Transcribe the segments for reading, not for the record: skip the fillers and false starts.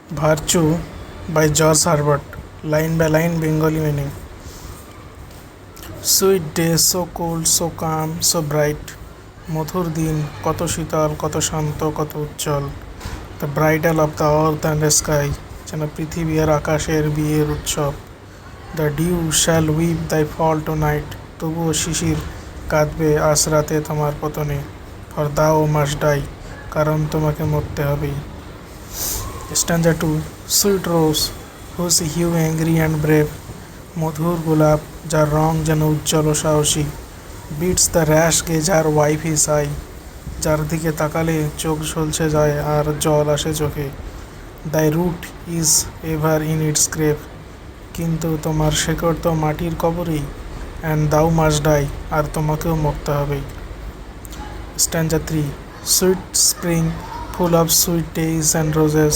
Virtue by George Herbert, line by line Bengali meaning. Sweet day, so cold, so calm, so bright. মধুর দিন, কত শীতল, কত শান্ত, কত উজ্জ্বল। The bridal of the earth and sky, যেন পৃথিবী আর আকাশের বিয়ের উৎসব। দ্য ডিউ শ্যাল উইপ দাই ফল টু নাইট, তবুও শিশির কাঁদবে আজ রাতে তোমার পতনে। ফর দাও মাস্ট ডাই, কারণ তোমাকে মরতে হবেই। Stanza two, sweet rose whose hue angry and brave, মধুর গোলাপ যার রং যেন উজ্জ্বল ও সাহসী। Bids the rash gazer wipe his eye, যার দিকে তাকালে চোখ ঝলসে যায় আর জল আসে চোখে। The root is ever in its grave, কিন্তু তোমার শেকড় তো মাটির কবরেই। অ্যান্ড দাউ মাস্ট ডাই, আর তোমাকেও মরতে হবেই। Stanza three, sweet spring full of sweet days and roses,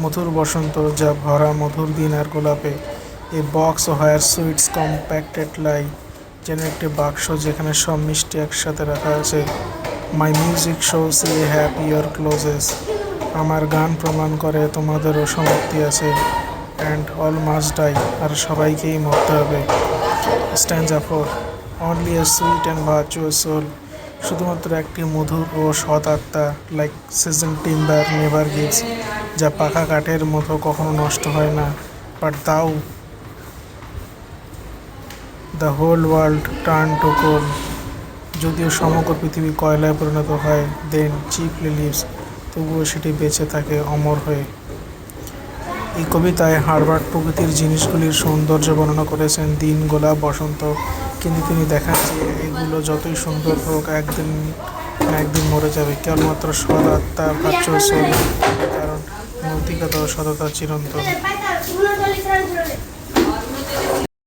মধুর বসন্ত যা ভরা মধুর দিন আর গোলাপে। A box where sweets compacted lie, যেন একটি বাক্স যেখানে সব মিষ্টি একসাথে রাখা আছে। My music shows ye have your closes, আমার গান প্রমাণ করে তোমাদেরও সমাপ্তি আছে। অ্যান্ড অল মাস্ট ডাই, আর সবাইকেই মরতে হবে। Stanza four, only a sweet and virtuous soul, শুধুমাত্র একটি মধুর ও সৎ আত্মা, like seasoned timber never gives, যা পাকা কাঠের মতো কখনো নষ্ট হয় না। But though the whole world turn to coal, যদিও সমগ্র পৃথিবী কয়লায় পরিণত হয়, দেন চিপলি লিভস, তবুও সেটি বেঁচে থাকে অমর হয়ে। এই কবিতায় হার্বার্ট প্রকৃতির জিনিসগুলির সৌন্দর্য বর্ণনা করেছেন, দিন, গোলাপ, বসন্ত, কিন্তু তিনি দেখান যে এগুলো যতই সুন্দর হোক একদিন না একদিন মরে যাবে। কেবলমাত্র সৎ আত্মা ভার্চুয়াস সোল, কারণ নৈতিকতা ও সততা চিরন্তন।